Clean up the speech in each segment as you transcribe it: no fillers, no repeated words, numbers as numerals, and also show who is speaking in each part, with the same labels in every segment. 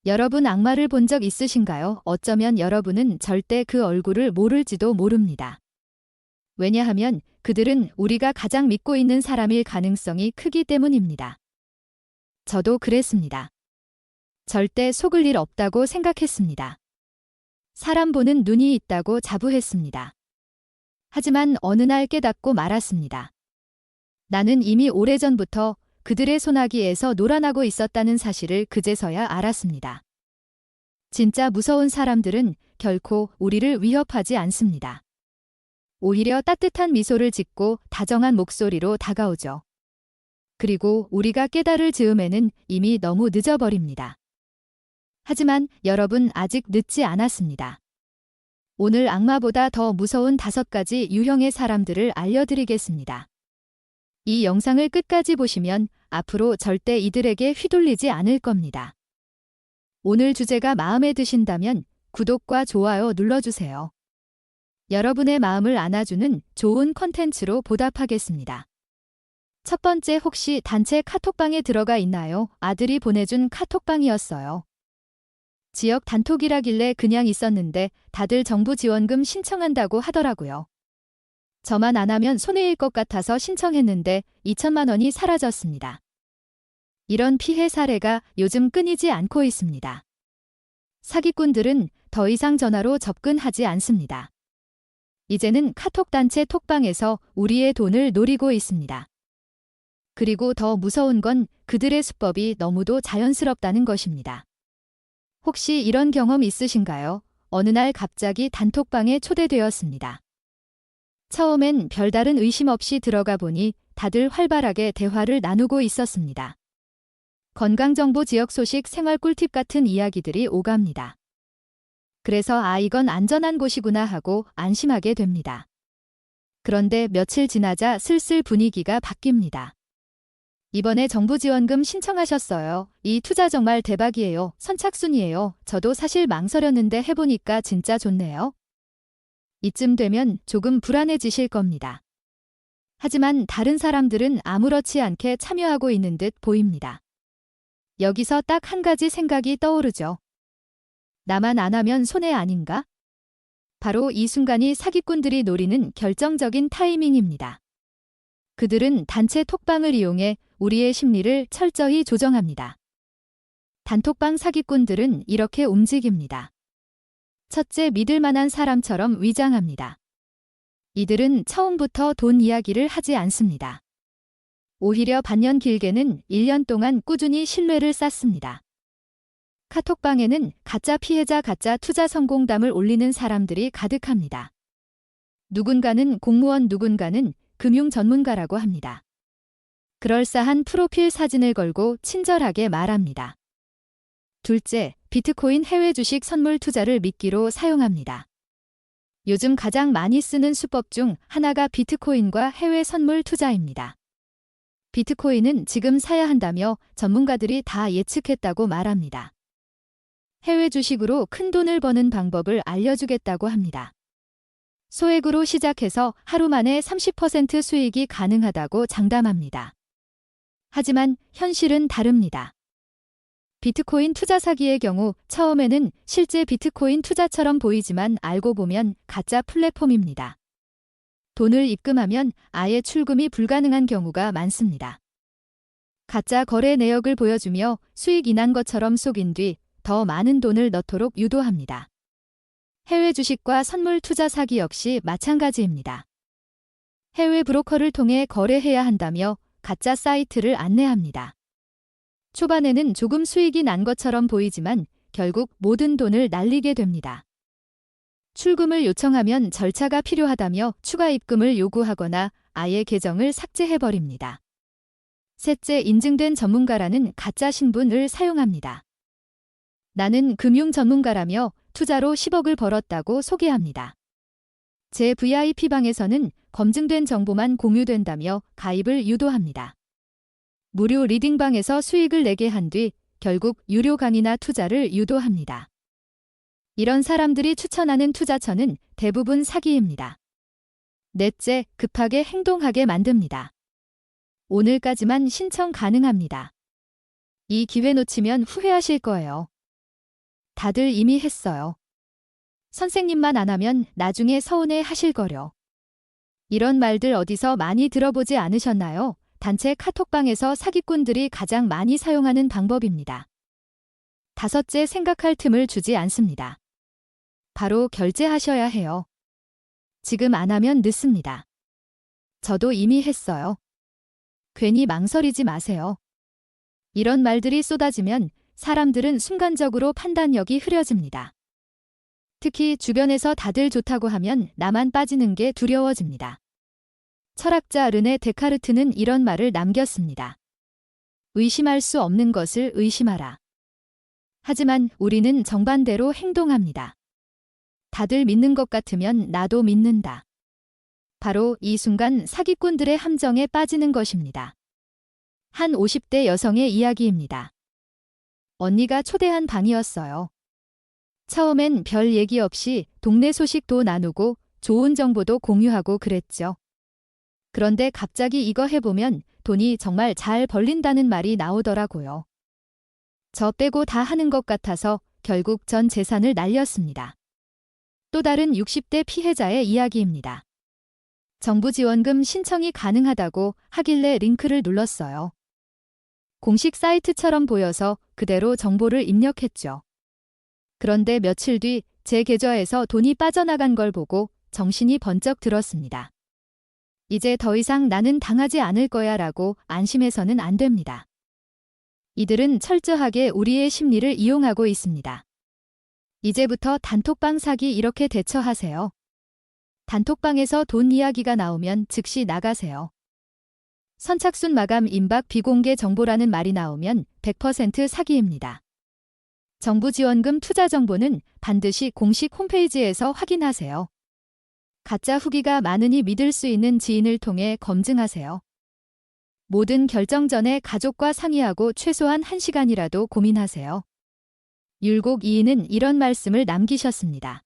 Speaker 1: 여러분 악마를 본 적 있으신가요? 어쩌면 여러분은 절대 그 얼굴을 모를지도 모릅니다. 왜냐하면 그들은 우리가 가장 믿고 있는 사람일 가능성이 크기 때문입니다. 저도 그랬습니다. 절대 속을 일 없다고 생각했습니다. 사람 보는 눈이 있다고 자부했습니다. 하지만 어느 날 깨닫고 말았습니다. 나는 이미 오래전부터 그들의 소나기에서 놀아나고 있었다는 사실을 그제서야 알았습니다. 진짜 무서운 사람들은 결코 우리를 위협하지 않습니다. 오히려 따뜻한 미소를 짓고 다정한 목소리로 다가오죠. 그리고 우리가 깨달을 즈음에는 이미 너무 늦어버립니다. 하지만 여러분 아직 늦지 않았습니다. 오늘 악마보다 더 무서운 5가지 유형의 사람들을 알려드리겠습니다. 이 영상을 끝까지 보시면 앞으로 절대 이들에게 휘둘리지 않을 겁니다. 오늘 주제가 마음에 드신다면 구독과 좋아요 눌러주세요. 여러분의 마음을 안아주는 좋은 컨텐츠로 보답하겠습니다. 첫 번째, 혹시 단체 카톡방에 들어가 있나요? 아들이 보내준 카톡방이었어요. 지역 단톡이라길래 그냥 있었는데 다들 정부 지원금 신청한다고 하더라고요. 저만 안 하면 손해일 것 같아서 신청했는데 2천만 원이 사라졌습니다. 이런 피해 사례가 요즘 끊이지 않고 있습니다. 사기꾼들은 더 이상 전화로 접근하지 않습니다. 이제는 카톡 단체 톡방에서 우리의 돈을 노리고 있습니다. 그리고 더 무서운 건 그들의 수법이 너무도 자연스럽다는 것입니다. 혹시 이런 경험 있으신가요? 어느 날 갑자기 단톡방에 초대되었습니다. 처음엔 별다른 의심 없이 들어가 보니 다들 활발하게 대화를 나누고 있었습니다. 건강정보, 지역 소식, 생활 꿀팁 같은 이야기들이 오갑니다. 그래서 이건 안전한 곳이구나 하고 안심하게 됩니다. 그런데 며칠 지나자 슬슬 분위기가 바뀝니다. 이번에 정부 지원금 신청하셨어요. 이 투자 정말 대박이에요. 선착순이에요. 저도 사실 망설였는데 해보니까 진짜 좋네요. 이쯤 되면 조금 불안해지실 겁니다. 하지만 다른 사람들은 아무렇지 않게 참여하고 있는 듯 보입니다. 여기서 딱 한 가지 생각이 떠오르죠. 나만 안 하면 손해 아닌가? 바로 이 순간이 사기꾼들이 노리는 결정적인 타이밍입니다. 그들은 단체 톡방을 이용해 우리의 심리를 철저히 조정합니다. 단톡방 사기꾼들은 이렇게 움직입니다. 첫째, 믿을 만한 사람처럼 위장합니다. 이들은 처음부터 돈 이야기를 하지 않습니다. 오히려 반년 길게는 1년 동안 꾸준히 신뢰를 쌓습니다. 카톡방에는 가짜 피해자, 가짜 투자 성공담을 올리는 사람들이 가득합니다. 누군가는 공무원, 누군가는 금융 전문가라고 합니다. 그럴싸한 프로필 사진을 걸고 친절하게 말합니다. 둘째, 비트코인 해외 주식 선물 투자를 미끼로 사용합니다. 요즘 가장 많이 쓰는 수법 중 하나가 비트코인과 해외 선물 투자입니다. 비트코인은 지금 사야 한다며 전문가들이 다 예측했다고 말합니다. 해외 주식으로 큰 돈을 버는 방법을 알려주겠다고 합니다. 소액으로 시작해서 하루 만에 30% 수익이 가능하다고 장담합니다. 하지만 현실은 다릅니다. 비트코인 투자 사기의 경우 처음에는 실제 비트코인 투자처럼 보이지만 알고 보면 가짜 플랫폼입니다. 돈을 입금하면 아예 출금이 불가능한 경우가 많습니다. 가짜 거래 내역을 보여주며 수익이 난 것처럼 속인 뒤 더 많은 돈을 넣도록 유도합니다. 해외 주식과 선물 투자 사기 역시 마찬가지입니다. 해외 브로커를 통해 거래해야 한다며 가짜 사이트를 안내합니다. 초반에는 조금 수익이 난 것처럼 보이지만 결국 모든 돈을 날리게 됩니다. 출금을 요청하면 절차가 필요하다며 추가 입금을 요구하거나 아예 계정을 삭제해버립니다. 셋째, 인증된 전문가라는 가짜 신분을 사용합니다. 나는 금융 전문가라며 투자로 10억을 벌었다고 소개합니다. 제 VIP방에서는 검증된 정보만 공유된다며 가입을 유도합니다. 무료 리딩방에서 수익을 내게 한 뒤 결국 유료 강의나 투자를 유도합니다. 이런 사람들이 추천하는 투자처는 대부분 사기입니다. 넷째, 급하게 행동하게 만듭니다. 오늘까지만 신청 가능합니다. 이 기회 놓치면 후회하실 거예요. 다들 이미 했어요. 선생님만 안 하면 나중에 서운해 하실 거려. 이런 말들 어디서 많이 들어보지 않으셨나요? 단체 카톡방에서 사기꾼들이 가장 많이 사용하는 방법입니다. 다섯째, 생각할 틈을 주지 않습니다. 바로 결제하셔야 해요. 지금 안 하면 늦습니다. 저도 이미 했어요. 괜히 망설이지 마세요. 이런 말들이 쏟아지면 사람들은 순간적으로 판단력이 흐려집니다. 특히 주변에서 다들 좋다고 하면 나만 빠지는 게 두려워집니다. 철학자 르네 데카르트는 이런 말을 남겼습니다. 의심할 수 없는 것을 의심하라. 하지만 우리는 정반대로 행동합니다. 다들 믿는 것 같으면 나도 믿는다. 바로 이 순간 사기꾼들의 함정에 빠지는 것입니다. 한 50대 여성의 이야기입니다. 언니가 초대한 방이었어요. 처음엔 별 얘기 없이 동네 소식도 나누고 좋은 정보도 공유하고 그랬죠. 그런데 갑자기 이거 해보면 돈이 정말 잘 벌린다는 말이 나오더라고요. 저 빼고 다 하는 것 같아서 결국 전 재산을 날렸습니다. 또 다른 60대 피해자의 이야기입니다. 정부 지원금 신청이 가능하다고 하길래 링크를 눌렀어요. 공식 사이트처럼 보여서 그대로 정보를 입력했죠. 그런데 며칠 뒤 제 계좌에서 돈이 빠져나간 걸 보고 정신이 번쩍 들었습니다. 이제 더 이상 나는 당하지 않을 거야 라고 안심해서는 안 됩니다. 이들은 철저하게 우리의 심리를 이용하고 있습니다. 이제부터 단톡방 사기 이렇게 대처하세요. 단톡방에서 돈 이야기가 나오면 즉시 나가세요. 선착순 마감 임박 비공개 정보라는 말이 나오면 100% 사기입니다. 정부 지원금 투자 정보는 반드시 공식 홈페이지에서 확인하세요. 가짜 후기가 많으니 믿을 수 있는 지인을 통해 검증하세요. 모든 결정 전에 가족과 상의하고 최소한 1시간이라도 고민하세요. 율곡 이인은 이런 말씀을 남기셨습니다.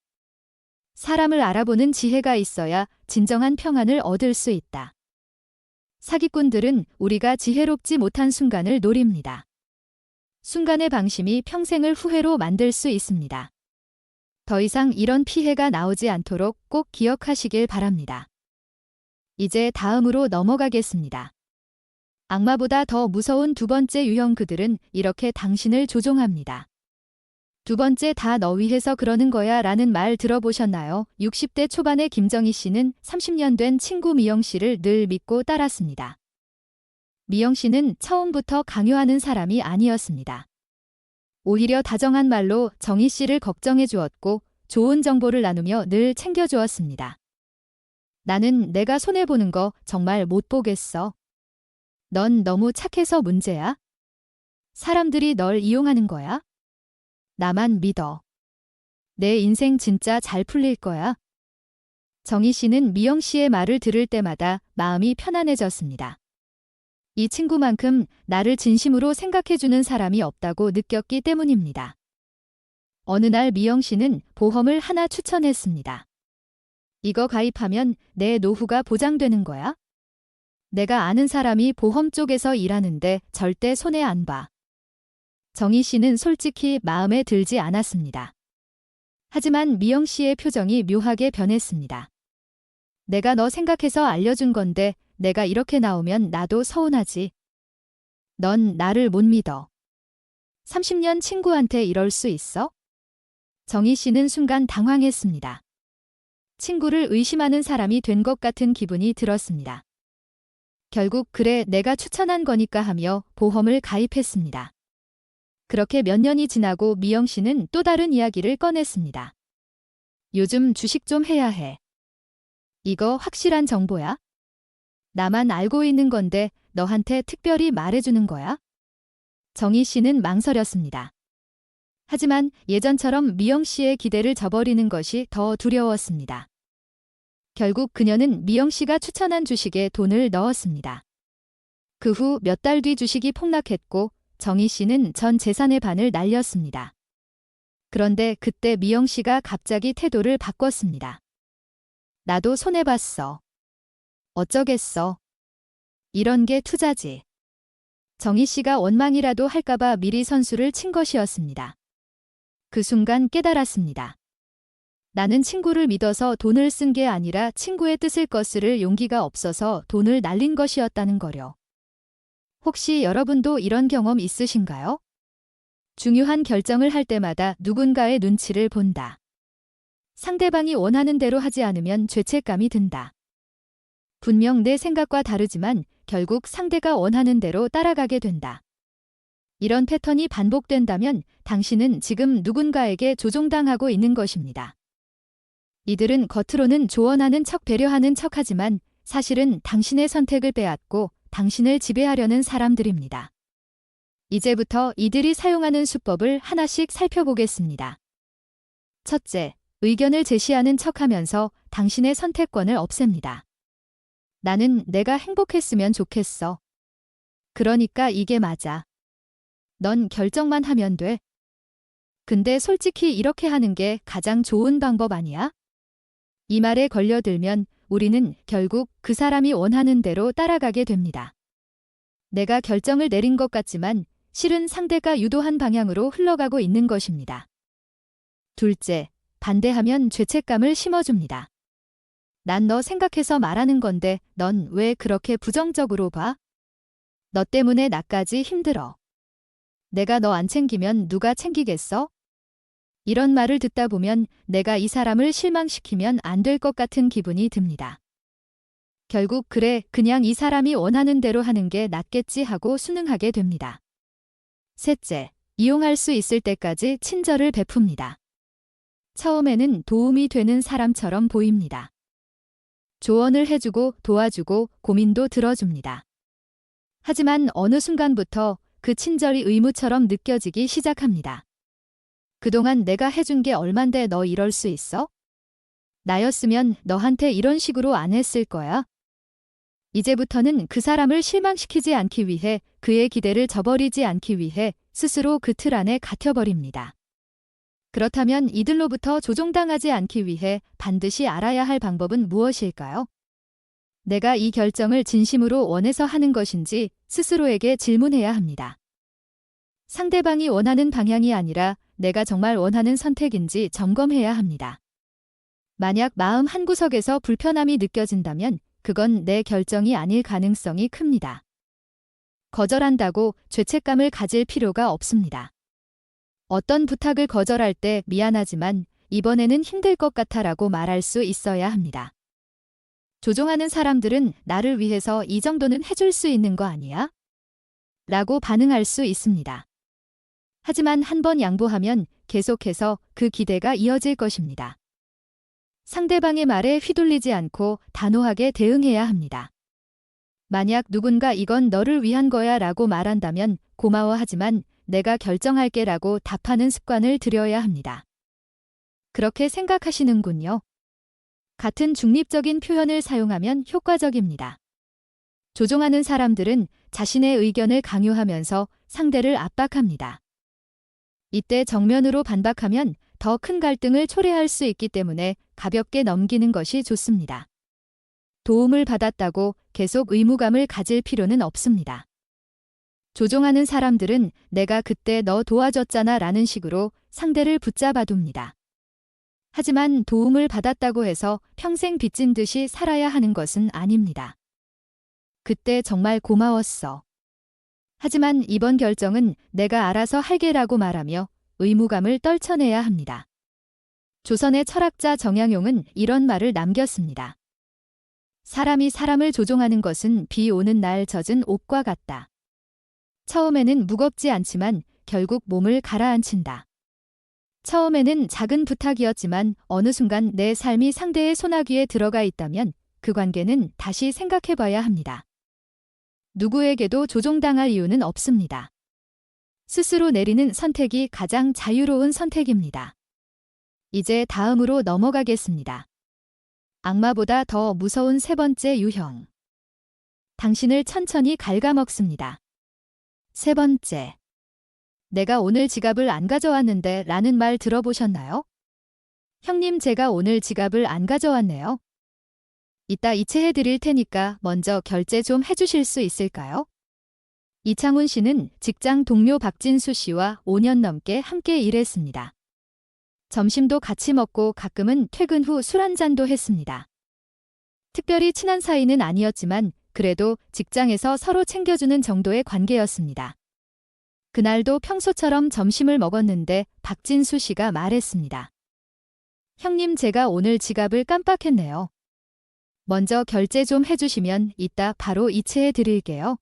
Speaker 1: 사람을 알아보는 지혜가 있어야 진정한 평안을 얻을 수 있다. 사기꾼들은 우리가 지혜롭지 못한 순간을 노립니다. 순간의 방심이 평생을 후회로 만들 수 있습니다. 더 이상 이런 피해가 나오지 않도록 꼭 기억하시길 바랍니다. 이제 다음으로 넘어가겠습니다. 악마보다 더 무서운 두 번째 유형, 그들은 이렇게 당신을 조종합니다. 두 번째, 다 너 위해서 그러는 거야 라는 말 들어보셨나요? 60대 초반의 김정희 씨는 30년 된 친구 미영 씨를 늘 믿고 따랐습니다. 미영 씨는 처음부터 강요하는 사람이 아니었습니다. 오히려 다정한 말로 정희 씨를 걱정해 주었고 좋은 정보를 나누며 늘 챙겨주었습니다. 나는 내가 손해보는 거 정말 못 보겠어. 넌 너무 착해서 문제야? 사람들이 널 이용하는 거야? 나만 믿어. 내 인생 진짜 잘 풀릴 거야. 정희 씨는 미영 씨의 말을 들을 때마다 마음이 편안해졌습니다. 이 친구만큼 나를 진심으로 생각해주는 사람이 없다고 느꼈기 때문입니다. 어느 날 미영 씨는 보험을 하나 추천했습니다. 이거 가입하면 내 노후가 보장되는 거야? 내가 아는 사람이 보험 쪽에서 일하는데 절대 손해 안 봐. 정희 씨는 솔직히 마음에 들지 않았습니다. 하지만 미영 씨의 표정이 묘하게 변했습니다. 내가 너 생각해서 알려준 건데 내가 이렇게 나오면 나도 서운하지. 넌 나를 못 믿어. 30년 친구한테 이럴 수 있어? 정희 씨는 순간 당황했습니다. 친구를 의심하는 사람이 된 것 같은 기분이 들었습니다. 결국 그래 내가 추천한 거니까 하며 보험을 가입했습니다. 그렇게 몇 년이 지나고 미영 씨는 또 다른 이야기를 꺼냈습니다. 요즘 주식 좀 해야 해. 이거 확실한 정보야? 나만 알고 있는 건데 너한테 특별히 말해주는 거야? 정희 씨는 망설였습니다. 하지만 예전처럼 미영 씨의 기대를 저버리는 것이 더 두려웠습니다. 결국 그녀는 미영 씨가 추천한 주식에 돈을 넣었습니다. 그 후 몇 달 뒤 주식이 폭락했고 정희 씨는 전 재산의 반을 날렸습니다. 그런데 그때 미영 씨가 갑자기 태도를 바꿨습니다. 나도 손해봤어. 어쩌겠어. 이런 게 투자지. 정희 씨가 원망이라도 할까봐 미리 선수를 친 것이었습니다. 그 순간 깨달았습니다. 나는 친구를 믿어서 돈을 쓴 게 아니라 친구의 뜻을 거스를 용기가 없어서 돈을 날린 것이었다는 거려. 혹시 여러분도 이런 경험 있으신가요? 중요한 결정을 할 때마다 누군가의 눈치를 본다. 상대방이 원하는 대로 하지 않으면 죄책감이 든다. 분명 내 생각과 다르지만 결국 상대가 원하는 대로 따라가게 된다. 이런 패턴이 반복된다면 당신은 지금 누군가에게 조종당하고 있는 것입니다. 이들은 겉으로는 조언하는 척 배려하는 척하지만 사실은 당신의 선택을 빼앗고 당신을 지배하려는 사람들입니다. 이제부터 이들이 사용하는 수법을 하나씩 살펴보겠습니다. 첫째, 의견을 제시하는 척하면서 당신의 선택권을 없앱니다. 나는 내가 행복했으면 좋겠어. 그러니까 이게 맞아. 넌 결정만 하면 돼. 근데 솔직히 이렇게 하는 게 가장 좋은 방법 아니야? 이 말에 걸려들면 우리는 결국 그 사람이 원하는 대로 따라가게 됩니다. 내가 결정을 내린 것 같지만 실은 상대가 유도한 방향으로 흘러가고 있는 것입니다. 둘째, 반대하면 죄책감을 심어줍니다. 난 너 생각해서 말하는 건데 넌 왜 그렇게 부정적으로 봐? 너 때문에 나까지 힘들어. 내가 너 안 챙기면 누가 챙기겠어? 이런 말을 듣다 보면 내가 이 사람을 실망시키면 안 될 것 같은 기분이 듭니다. 결국 그래, 그냥 이 사람이 원하는 대로 하는 게 낫겠지 하고 순응하게 됩니다. 셋째, 이용할 수 있을 때까지 친절을 베풉니다. 처음에는 도움이 되는 사람처럼 보입니다. 조언을 해주고 도와주고 고민도 들어줍니다. 하지만 어느 순간부터 그 친절이 의무처럼 느껴지기 시작합니다. 그동안 내가 해준 게 얼만데 너 이럴 수 있어? 나였으면 너한테 이런 식으로 안 했을 거야. 이제부터는 그 사람을 실망시키지 않기 위해 그의 기대를 저버리지 않기 위해 스스로 그 틀 안에 갇혀버립니다. 그렇다면 이들로부터 조종당하지 않기 위해 반드시 알아야 할 방법은 무엇일까요? 내가 이 결정을 진심으로 원해서 하는 것인지 스스로에게 질문해야 합니다. 상대방이 원하는 방향이 아니라 내가 정말 원하는 선택인지 점검해야 합니다. 만약 마음 한구석에서 불편함이 느껴진다면 그건 내 결정이 아닐 가능성이 큽니다. 거절한다고 죄책감을 가질 필요가 없습니다. 어떤 부탁을 거절할 때 미안하지만 이번에는 힘들 것 같아라고 말할 수 있어야 합니다. 조종하는 사람들은 나를 위해서 이 정도는 해줄 수 있는 거 아니야? 라고 반응할 수 있습니다. 하지만 한번 양보하면 계속해서 그 기대가 이어질 것입니다. 상대방의 말에 휘둘리지 않고 단호하게 대응해야 합니다. 만약 누군가 이건 너를 위한 거야 라고 말한다면 고마워하지만 내가 결정할게 라고 답하는 습관을 들여야 합니다. 그렇게 생각하시는군요. 같은 중립적인 표현을 사용하면 효과적입니다. 조종하는 사람들은 자신의 의견을 강요하면서 상대를 압박합니다. 이때 정면으로 반박하면 더 큰 갈등을 초래할 수 있기 때문에 가볍게 넘기는 것이 좋습니다. 도움을 받았다고 계속 의무감을 가질 필요는 없습니다. 조종하는 사람들은 내가 그때 너 도와줬잖아 라는 식으로 상대를 붙잡아둡니다. 하지만 도움을 받았다고 해서 평생 빚진 듯이 살아야 하는 것은 아닙니다. 그때 정말 고마웠어. 하지만 이번 결정은 내가 알아서 할게라고 말하며 의무감을 떨쳐내야 합니다. 조선의 철학자 정약용은 이런 말을 남겼습니다. 사람이 사람을 조종하는 것은 비 오는 날 젖은 옷과 같다. 처음에는 무겁지 않지만 결국 몸을 가라앉힌다. 처음에는 작은 부탁이었지만 어느 순간 내 삶이 상대의 소나기에 들어가 있다면 그 관계는 다시 생각해봐야 합니다. 누구에게도 조종당할 이유는 없습니다. 스스로 내리는 선택이 가장 자유로운 선택입니다. 이제 다음으로 넘어가겠습니다. 악마보다 더 무서운 세 번째 유형. 당신을 천천히 갉아먹습니다. 세 번째. 내가 오늘 지갑을 안 가져왔는데 라는 말 들어보셨나요? 형님, 제가 오늘 지갑을 안 가져왔네요. 이따 이체해 드릴 테니까 먼저 결제 좀 해주실 수 있을까요? 이창훈 씨는 직장 동료 박진수 씨와 5년 넘게 함께 일했습니다. 점심도 같이 먹고 가끔은 퇴근 후 술 한잔도 했습니다. 특별히 친한 사이는 아니었지만 그래도 직장에서 서로 챙겨주는 정도의 관계였습니다. 그날도 평소처럼 점심을 먹었는데 박진수 씨가 말했습니다. 형님, 제가 오늘 지갑을 깜빡했네요. 먼저 결제 좀 해주시면 이따 바로 이체해 드릴게요.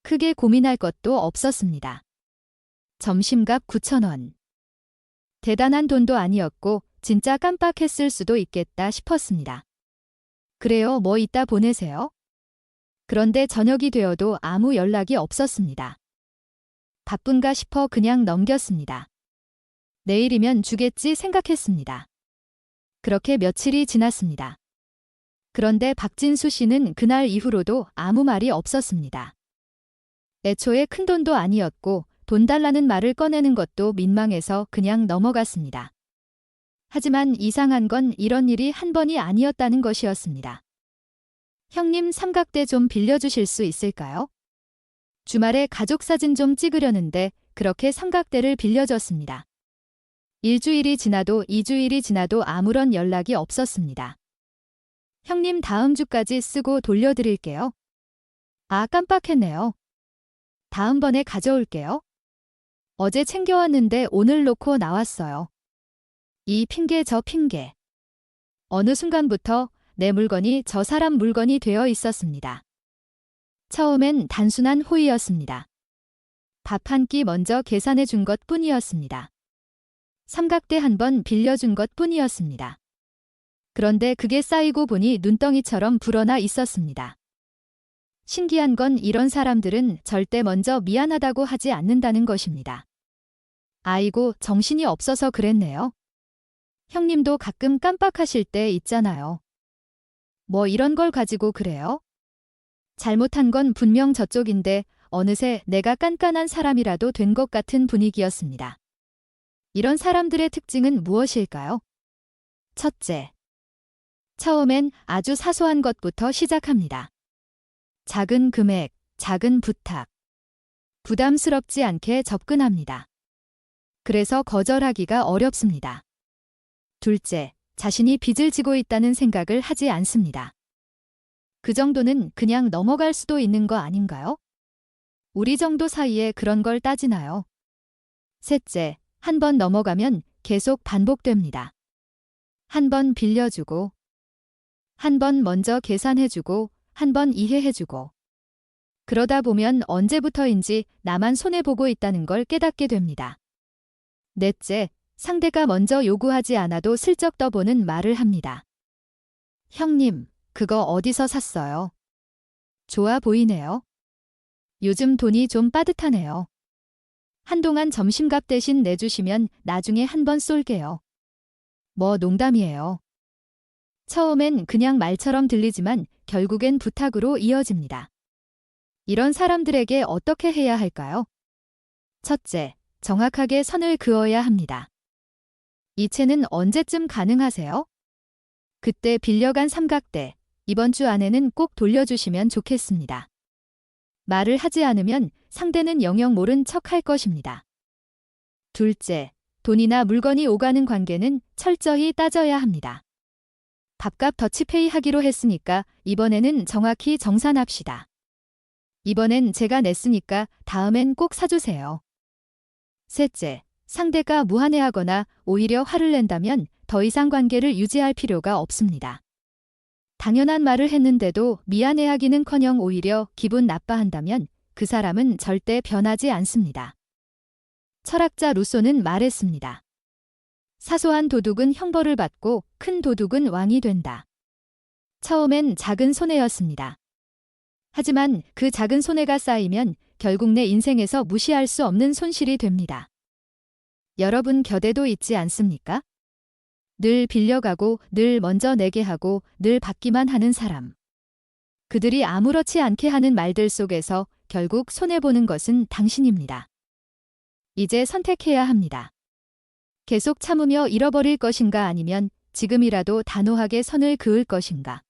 Speaker 1: 크게 고민할 것도 없었습니다. 점심값 9,000원. 대단한 돈도 아니었고 진짜 깜빡했을 수도 있겠다 싶었습니다. 그래요, 뭐 이따 보내세요. 그런데 저녁이 되어도 아무 연락이 없었습니다. 바쁜가 싶어 그냥 넘겼습니다. 내일이면 주겠지 생각했습니다. 그렇게 며칠이 지났습니다. 그런데 박진수 씨는 그날 이후로도 아무 말이 없었습니다. 애초에 큰돈도 아니었고 돈 달라는 말을 꺼내는 것도 민망해서 그냥 넘어갔습니다. 하지만 이상한 건 이런 일이 한 번이 아니었다는 것이었습니다. 형님, 삼각대 좀 빌려주실 수 있을까요? 주말에 가족 사진 좀 찍으려는데 그렇게 삼각대를 빌려줬습니다. 일주일이 지나도 2주일이 지나도 아무런 연락이 없었습니다. 형님, 다음 주까지 쓰고 돌려드릴게요. 아, 깜빡했네요. 다음번에 가져올게요. 어제 챙겨왔는데 오늘 놓고 나왔어요. 이 핑계 저 핑계. 어느 순간부터 내 물건이 저 사람 물건이 되어 있었습니다. 처음엔 단순한 호의였습니다. 밥 한 끼 먼저 계산해 준 것 뿐이었습니다. 삼각대 한 번 빌려준 것 뿐이었습니다. 그런데 그게 쌓이고 보니 눈덩이처럼 불어나 있었습니다. 신기한 건 이런 사람들은 절대 먼저 미안하다고 하지 않는다는 것입니다. 아이고, 정신이 없어서 그랬네요. 형님도 가끔 깜빡하실 때 있잖아요. 뭐 이런 걸 가지고 그래요? 잘못한 건 분명 저쪽인데 어느새 내가 깐깐한 사람이라도 된 것 같은 분위기였습니다. 이런 사람들의 특징은 무엇일까요? 첫째, 처음엔 아주 사소한 것부터 시작합니다. 작은 금액, 작은 부탁. 부담스럽지 않게 접근합니다. 그래서 거절하기가 어렵습니다. 둘째, 자신이 빚을 지고 있다는 생각을 하지 않습니다. 그 정도는 그냥 넘어갈 수도 있는 거 아닌가요? 우리 정도 사이에 그런 걸 따지나요? 셋째, 한 번 넘어가면 계속 반복됩니다. 한 번 빌려주고, 한 번 먼저 계산해주고, 한 번 이해해주고. 그러다 보면 언제부터인지 나만 손해보고 있다는 걸 깨닫게 됩니다. 넷째, 상대가 먼저 요구하지 않아도 슬쩍 떠보는 말을 합니다. 형님, 그거 어디서 샀어요? 좋아 보이네요. 요즘 돈이 좀 빠듯하네요. 한동안 점심값 대신 내주시면 나중에 한 번 쏠게요. 뭐 농담이에요. 처음엔 그냥 말처럼 들리지만 결국엔 부탁으로 이어집니다. 이런 사람들에게 어떻게 해야 할까요? 첫째, 정확하게 선을 그어야 합니다. 이체는 언제쯤 가능하세요? 그때 빌려간 삼각대, 이번 주 안에는 꼭 돌려주시면 좋겠습니다. 말을 하지 않으면 상대는 영영 모른 척 할 것입니다. 둘째, 돈이나 물건이 오가는 관계는 철저히 따져야 합니다. 밥값 더치페이 하기로 했으니까 이번에는 정확히 정산합시다. 이번엔 제가 냈으니까 다음엔 꼭 사주세요. 셋째, 상대가 무한해하거나 오히려 화를 낸다면 더 이상 관계를 유지할 필요가 없습니다. 당연한 말을 했는데도 미안해하기는커녕 오히려 기분 나빠한다면 그 사람은 절대 변하지 않습니다. 철학자 루소는 말했습니다. 사소한 도둑은 형벌을 받고 큰 도둑은 왕이 된다. 처음엔 작은 손해였습니다. 하지만 그 작은 손해가 쌓이면 결국 내 인생에서 무시할 수 없는 손실이 됩니다. 여러분 곁에도 있지 않습니까? 늘 빌려가고 늘 먼저 내게 하고 늘 받기만 하는 사람. 그들이 아무렇지 않게 하는 말들 속에서 결국 손해보는 것은 당신입니다. 이제 선택해야 합니다. 계속 참으며 잃어버릴 것인가 아니면 지금이라도 단호하게 선을 그을 것인가.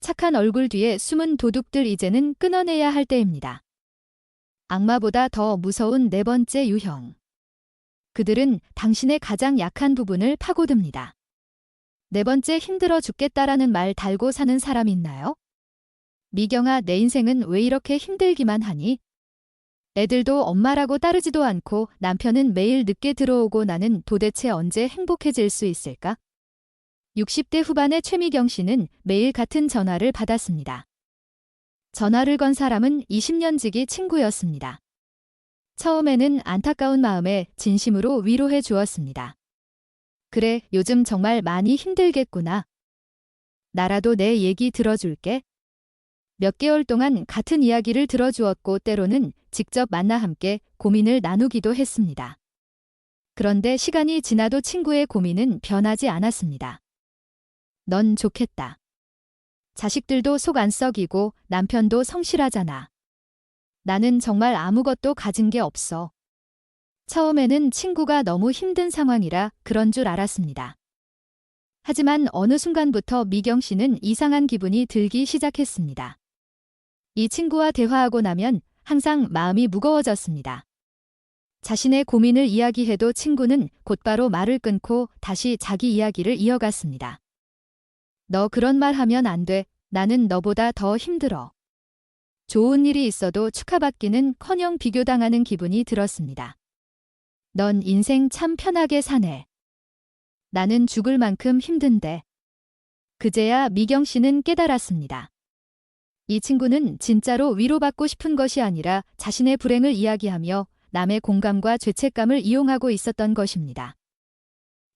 Speaker 1: 착한 얼굴 뒤에 숨은 도둑들 이제는 끊어내야 할 때입니다. 악마보다 더 무서운 네 번째 유형. 그들은 당신의 가장 약한 부분을 파고듭니다. 네 번째, 힘들어 죽겠다라는 말 달고 사는 사람 있나요? 미경아, 내 인생은 왜 이렇게 힘들기만 하니? 애들도 엄마라고 따르지도 않고 남편은 매일 늦게 들어오고 나는 도대체 언제 행복해질 수 있을까? 60대 후반의 최미경 씨는 매일 같은 전화를 받았습니다. 전화를 건 사람은 20년 지기 친구였습니다. 처음에는 안타까운 마음에 진심으로 위로해 주었습니다. 그래, 요즘 정말 많이 힘들겠구나. 나라도 내 얘기 들어줄게. 몇 개월 동안 같은 이야기를 들어주었고 때로는 직접 만나 함께 고민을 나누기도 했습니다. 그런데 시간이 지나도 친구의 고민은 변하지 않았습니다. 넌 좋겠다. 자식들도 속 안 썩이고 남편도 성실하잖아. 나는 정말 아무것도 가진 게 없어. 처음에는 친구가 너무 힘든 상황이라 그런 줄 알았습니다. 하지만 어느 순간부터 미경 씨는 이상한 기분이 들기 시작했습니다. 이 친구와 대화하고 나면 항상 마음이 무거워졌습니다. 자신의 고민을 이야기해도 친구는 곧바로 말을 끊고 다시 자기 이야기를 이어갔습니다. 너 그런 말 하면 안 돼. 나는 너보다 더 힘들어. 좋은 일이 있어도 축하받기는커녕 비교당하는 기분이 들었습니다. 넌 인생 참 편하게 사네. 나는 죽을 만큼 힘든데. 그제야 미경 씨는 깨달았습니다. 이 친구는 진짜로 위로받고 싶은 것이 아니라 자신의 불행을 이야기하며 남의 공감과 죄책감을 이용하고 있었던 것입니다.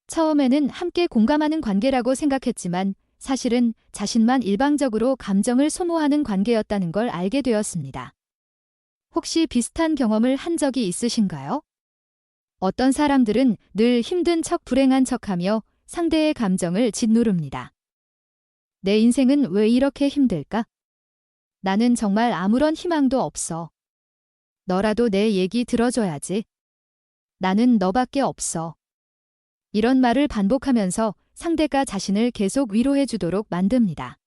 Speaker 1: 처음에는 함께 공감하는 관계라고 생각했지만 사실은 자신만 일방적으로 감정을 소모하는 관계였다는 걸 알게 되었습니다. 혹시 비슷한 경험을 한 적이 있으신가요? 어떤 사람들은 늘 힘든 척 불행한 척하며 상대의 감정을 짓누릅니다. 내 인생은 왜 이렇게 힘들까? 나는 정말 아무런 희망도 없어. 너라도 내 얘기 들어줘야지. 나는 너밖에 없어. 이런 말을 반복하면서 상대가 자신을 계속 위로해 주도록 만듭니다.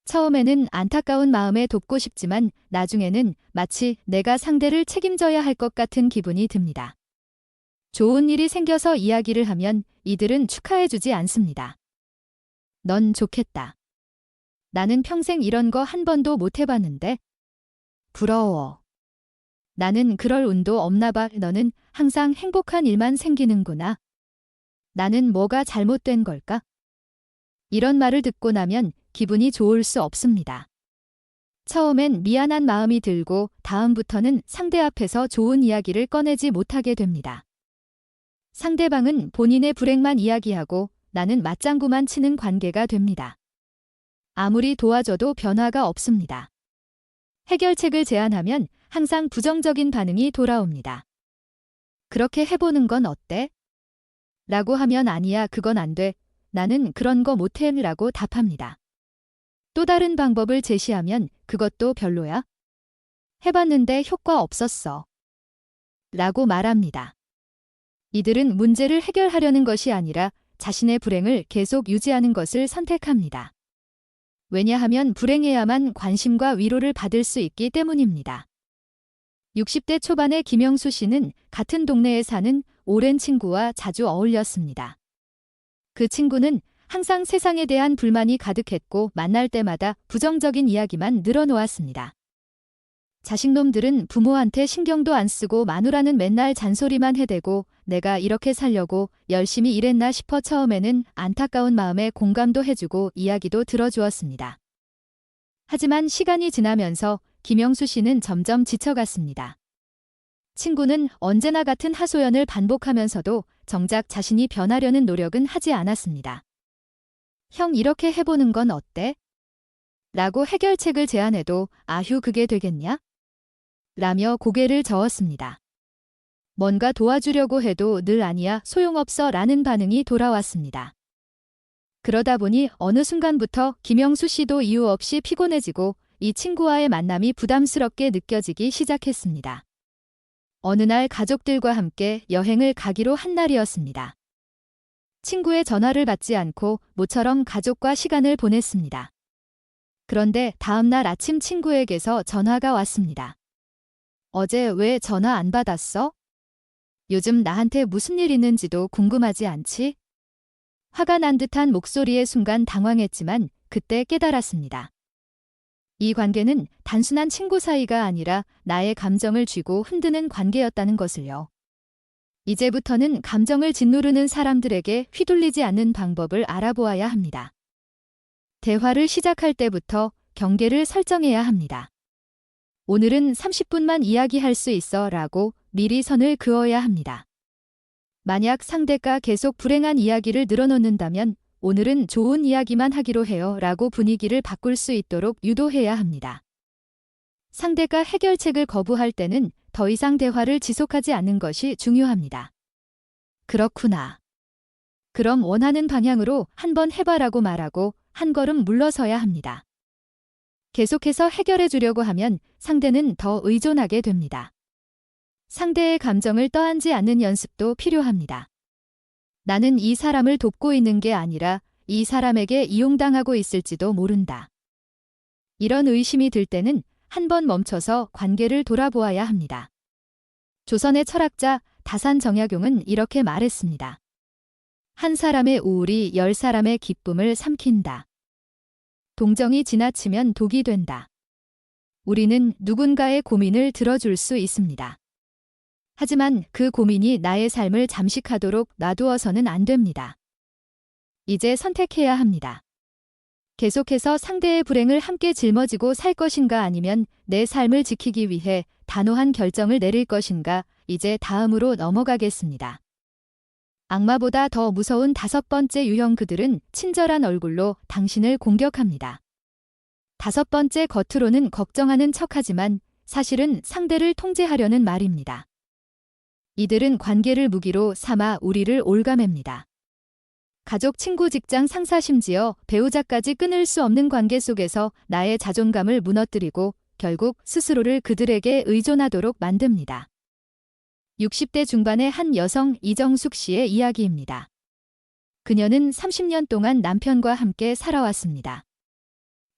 Speaker 1: 처음에는 안타까운 마음에 돕고 싶지만 나중에는 마치 내가 상대를 책임져야 할 것 같은 기분이 듭니다. 좋은 일이 생겨서 이야기를 하면 이들은 축하해 주지 않습니다. 넌 좋겠다. 나는 평생 이런 거 한 번도 못 해봤는데. 부러워. 나는 그럴 운도 없나 봐. 너는 항상 행복한 일만 생기는구나. 나는 뭐가 잘못된 걸까? 이런 말을 듣고 나면 기분이 좋을 수 없습니다. 처음엔 미안한 마음이 들고 다음부터는 상대 앞에서 좋은 이야기를 꺼내지 못하게 됩니다. 상대방은 본인의 불행만 이야기하고 나는 맞장구만 치는 관계가 됩니다. 아무리 도와줘도 변화가 없습니다. 해결책을 제안하면 항상 부정적인 반응이 돌아옵니다. 그렇게 해보는 건 어때? 라고 하면 아니야, 그건 안 돼. 나는 그런 거 못해 라고 답합니다. 또 다른 방법을 제시하면 그것도 별로야? 해봤는데 효과 없었어. 라고 말합니다. 이들은 문제를 해결하려는 것이 아니라 자신의 불행을 계속 유지하는 것을 선택합니다. 왜냐하면 불행해야만 관심과 위로를 받을 수 있기 때문입니다. 60대 초반의 김영수 씨는 같은 동네에 사는 오랜 친구와 자주 어울렸습니다. 그 친구는 항상 세상에 대한 불만이 가득했고 만날 때마다 부정적인 이야기만 늘어놓았습니다. 자식놈들은 부모한테 신경도 안 쓰고 마누라는 맨날 잔소리만 해대고 내가 이렇게 살려고 열심히 일했나 싶어 처음에는 안타까운 마음에 공감도 해주고 이야기도 들어주었습니다. 하지만 시간이 지나면서 김영수 씨는 점점 지쳐갔습니다. 친구는 언제나 같은 하소연을 반복하면서도 정작 자신이 변하려는 노력은 하지 않았습니다. 형, 이렇게 해보는 건 어때? 라고 해결책을 제안해도 아휴, 그게 되겠냐? 라며 고개를 저었습니다. 뭔가 도와주려고 해도 늘 아니야, 소용없어 라는 반응이 돌아왔습니다. 그러다 보니 어느 순간부터 김영수 씨도 이유 없이 피곤해지고 이 친구와의 만남이 부담스럽게 느껴지기 시작했습니다. 어느 날 가족들과 함께 여행을 가기로 한 날이었습니다. 친구의 전화를 받지 않고 모처럼 가족과 시간을 보냈습니다. 그런데 다음 날 아침 친구에게서 전화가 왔습니다. 어제 왜 전화 안 받았어? 요즘 나한테 무슨 일 있는지도 궁금하지 않지? 화가 난 듯한 목소리에 순간 당황했지만 그때 깨달았습니다. 이 관계는 단순한 친구 사이가 아니라 나의 감정을 쥐고 흔드는 관계였다는 것을요. 이제부터는 감정을 짓누르는 사람들에게 휘둘리지 않는 방법을 알아보아야 합니다. 대화를 시작할 때부터 경계를 설정해야 합니다. 오늘은 30분만 이야기할 수 있어 라고 미리 선을 그어야 합니다. 만약 상대가 계속 불행한 이야기를 늘어놓는다면 오늘은 좋은 이야기만 하기로 해요 라고 분위기를 바꿀 수 있도록 유도해야 합니다. 상대가 해결책을 거부할 때는 더 이상 대화를 지속하지 않는 것이 중요합니다. 그렇구나. 그럼 원하는 방향으로 한번 해봐라고 말하고 한 걸음 물러서야 합니다. 계속해서 해결해 주려고 하면 상대는 더 의존하게 됩니다. 상대의 감정을 떠안지 않는 연습도 필요합니다. 나는 이 사람을 돕고 있는 게 아니라 이 사람에게 이용당하고 있을지도 모른다. 이런 의심이 들 때는 한번 멈춰서 관계를 돌아보아야 합니다. 조선의 철학자 다산정약용은 이렇게 말했습니다. 한 사람의 우울이 10사람의 기쁨을 삼킨다. 동정이 지나치면 독이 된다. 우리는 누군가의 고민을 들어줄 수 있습니다. 하지만 그 고민이 나의 삶을 잠식하도록 놔두어서는 안 됩니다. 이제 선택해야 합니다. 계속해서 상대의 불행을 함께 짊어지고 살 것인가 아니면 내 삶을 지키기 위해 단호한 결정을 내릴 것인가 이제 다음으로 넘어가겠습니다. 악마보다 더 무서운 5번째 유형 그들은 친절한 얼굴로 당신을 공격합니다. 5번째 겉으로는 걱정하는 척하지만 사실은 상대를 통제하려는 말입니다. 이들은 관계를 무기로 삼아 우리를 올가맵니다. 가족, 친구, 직장, 상사, 심지어 배우자까지 끊을 수 없는 관계 속에서 나의 자존감을 무너뜨리고 결국 스스로를 그들에게 의존하도록 만듭니다. 60대 중반의 한 여성 이정숙 씨의 이야기입니다. 그녀는 30년 동안 남편과 함께 살아왔습니다.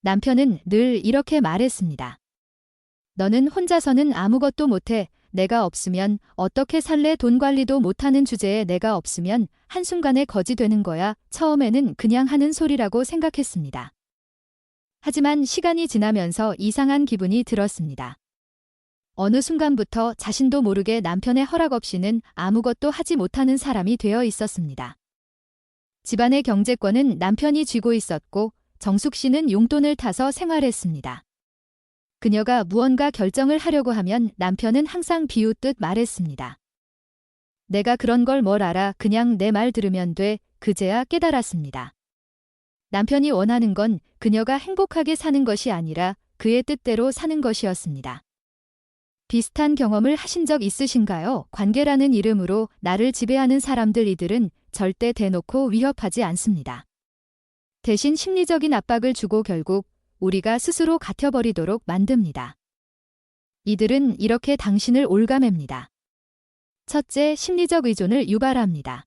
Speaker 1: 남편은 늘 이렇게 말했습니다. 너는 혼자서는 아무것도 못해. 내가 없으면 어떻게 살래? 돈 관리도 못하는 주제에 내가 없으면 한순간에 거지 되는 거야. 처음에는 그냥 하는 소리라고 생각했습니다. 하지만 시간이 지나면서 이상한 기분이 들었습니다. 어느 순간부터 자신도 모르게 남편의 허락 없이는 아무것도 하지 못하는 사람이 되어 있었습니다. 집안의 경제권은 남편이 쥐고 있었고 정숙 씨는 용돈을 타서 생활했습니다. 그녀가 무언가 결정을 하려고 하면 남편은 항상 비웃듯 말했습니다. 내가 그런 걸 뭘 알아. 그냥 내 말 들으면 돼. 그제야 깨달았습니다. 남편이 원하는 건 그녀가 행복하게 사는 것이 아니라 그의 뜻대로 사는 것이었습니다. 비슷한 경험을 하신 적 있으신가요? 관계라는 이름으로 나를 지배하는 사람들, 이들은 절대 대놓고 위협하지 않습니다. 대신 심리적인 압박을 주고 결국 우리가 스스로 갇혀버리도록 만듭니다. 이들은 이렇게 당신을 올가맵니다. 첫째, 심리적 의존을 유발합니다.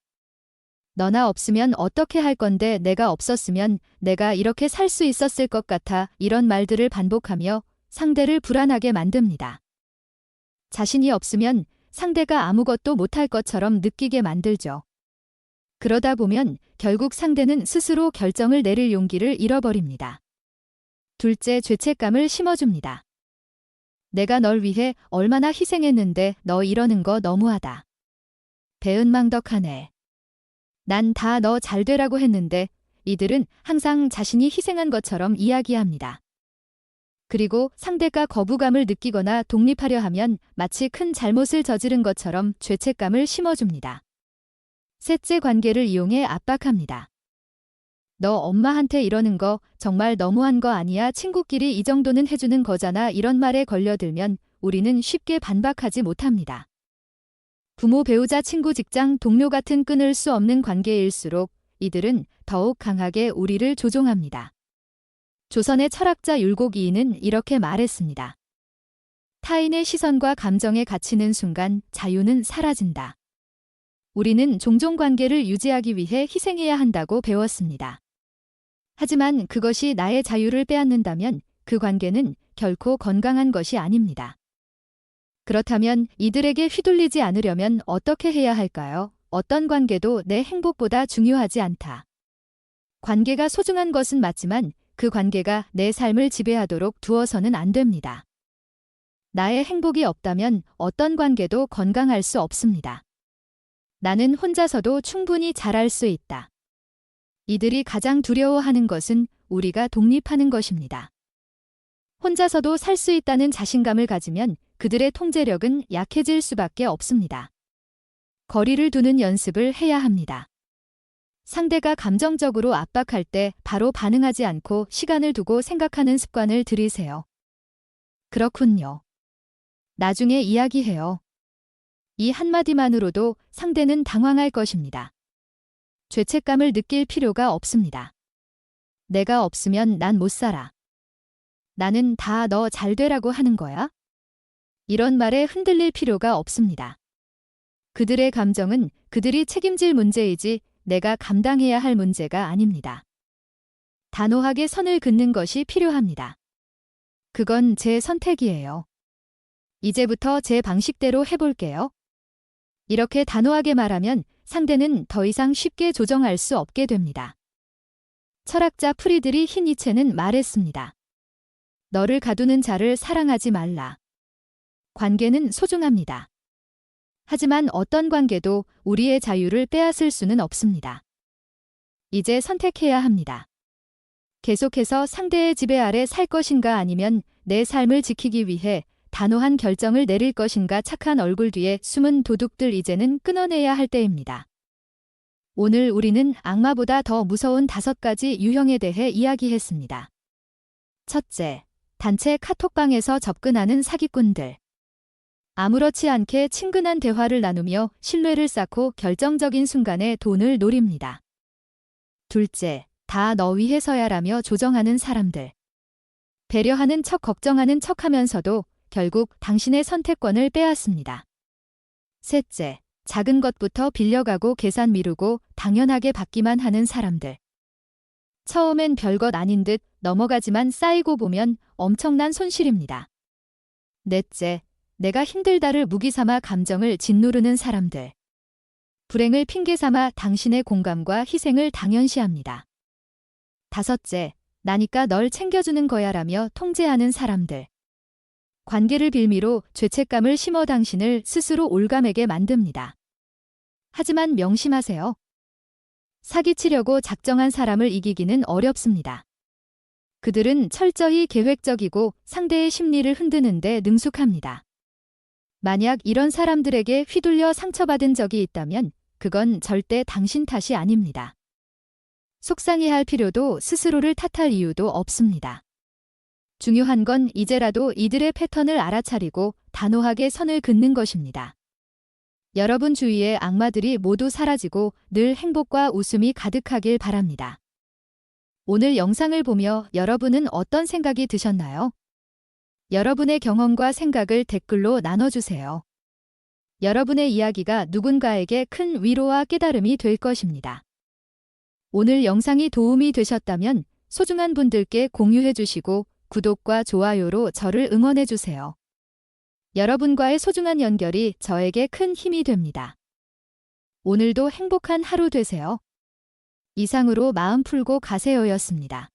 Speaker 1: 너나 없으면 어떻게 할 건데, 내가 없었으면 내가 이렇게 살 수 있었을 것 같아. 이런 말들을 반복하며 상대를 불안하게 만듭니다. 자신이 없으면 상대가 아무것도 못할 것처럼 느끼게 만들죠. 그러다 보면 결국 상대는 스스로 결정을 내릴 용기를 잃어버립니다. 둘째, 죄책감을 심어줍니다. 내가 널 위해 얼마나 희생했는데 너 이러는 거 너무하다. 배은망덕하네. 난 다 너 잘 되라고 했는데. 이들은 항상 자신이 희생한 것처럼 이야기합니다. 그리고 상대가 거부감을 느끼거나 독립하려 하면 마치 큰 잘못을 저지른 것처럼 죄책감을 심어줍니다. 셋째, 관계를 이용해 압박합니다. 너 엄마한테 이러는 거 정말 너무한 거 아니야? 친구끼리 이 정도는 해주는 거잖아. 이런 말에 걸려들면 우리는 쉽게 반박하지 못합니다. 부모, 배우자, 친구, 직장, 동료 같은 끊을 수 없는 관계일수록 이들은 더욱 강하게 우리를 조종합니다. 조선의 철학자 율곡이인은 이렇게 말했습니다. 타인의 시선과 감정에 갇히는 순간 자유는 사라진다. 우리는 종종 관계를 유지하기 위해 희생해야 한다고 배웠습니다. 하지만 그것이 나의 자유를 빼앗는다면 그 관계는 결코 건강한 것이 아닙니다. 그렇다면 이들에게 휘둘리지 않으려면 어떻게 해야 할까요? 어떤 관계도 내 행복보다 중요하지 않다. 관계가 소중한 것은 맞지만 그 관계가 내 삶을 지배하도록 두어서는 안 됩니다. 나의 행복이 없다면 어떤 관계도 건강할 수 없습니다. 나는 혼자서도 충분히 잘할 수 있다. 이들이 가장 두려워하는 것은 우리가 독립하는 것입니다. 혼자서도 살 수 있다는 자신감을 가지면 그들의 통제력은 약해질 수밖에 없습니다. 거리를 두는 연습을 해야 합니다. 상대가 감정적으로 압박할 때 바로 반응하지 않고 시간을 두고 생각하는 습관을 들이세요. 그렇군요. 나중에 이야기해요. 이 한마디만으로도 상대는 당황할 것입니다. 죄책감을 느낄 필요가 없습니다. 내가 없으면 난 못 살아. 나는 다 너 잘 되라고 하는 거야? 이런 말에 흔들릴 필요가 없습니다. 그들의 감정은 그들이 책임질 문제이지 내가 감당해야 할 문제가 아닙니다. 단호하게 선을 긋는 것이 필요합니다. 그건 제 선택이에요. 이제부터 제 방식대로 해볼게요. 이렇게 단호하게 말하면 상대는 더 이상 쉽게 조정할 수 없게 됩니다. 철학자 프리드리히 니체는 말했습니다. 너를 가두는 자를 사랑하지 말라. 관계는 소중합니다. 하지만 어떤 관계도 우리의 자유를 빼앗을 수는 없습니다. 이제 선택해야 합니다. 계속해서 상대의 지배 아래 살 것인가 아니면 내 삶을 지키기 위해 단호한 결정을 내릴 것인가. 착한 얼굴 뒤에 숨은 도둑들, 이제는 끊어내야 할 때입니다. 오늘 우리는 악마보다 더 무서운 5가지 유형에 대해 이야기했습니다. 첫째, 단체 카톡방에서 접근하는 사기꾼들. 아무렇지 않게 친근한 대화를 나누며 신뢰를 쌓고 결정적인 순간에 돈을 노립니다. 둘째, 다 너 위해서야라며 조정하는 사람들. 배려하는 척, 걱정하는 척 하면서도 결국 당신의 선택권을 빼앗습니다. 셋째, 작은 것부터 빌려가고 계산 미루고 당연하게 받기만 하는 사람들. 처음엔 별것 아닌 듯 넘어가지만 쌓이고 보면 엄청난 손실입니다. 넷째, 내가 힘들다를 무기 삼아 감정을 짓누르는 사람들. 불행을 핑계 삼아 당신의 공감과 희생을 당연시합니다. 다섯째, 나니까 널 챙겨주는 거야라며 통제하는 사람들. 관계를 빌미로 죄책감을 심어 당신을 스스로 올가매게 만듭니다. 하지만 명심하세요. 사기치려고 작정한 사람을 이기기는 어렵습니다. 그들은 철저히 계획적이고 상대의 심리를 흔드는데 능숙합니다. 만약 이런 사람들에게 휘둘려 상처받은 적이 있다면 그건 절대 당신 탓이 아닙니다. 속상해할 필요도 스스로를 탓할 이유도 없습니다. 중요한 건 이제라도 이들의 패턴을 알아차리고 단호하게 선을 긋는 것입니다. 여러분 주위의 악마들이 모두 사라지고 늘 행복과 웃음이 가득하길 바랍니다. 오늘 영상을 보며 여러분은 어떤 생각이 드셨나요? 여러분의 경험과 생각을 댓글로 나눠주세요. 여러분의 이야기가 누군가에게 큰 위로와 깨달음이 될 것입니다. 오늘 영상이 도움이 되셨다면 소중한 분들께 공유해 주시고 구독과 좋아요로 저를 응원해 주세요. 여러분과의 소중한 연결이 저에게 큰 힘이 됩니다. 오늘도 행복한 하루 되세요. 이상으로 마음 풀고 가세요였습니다.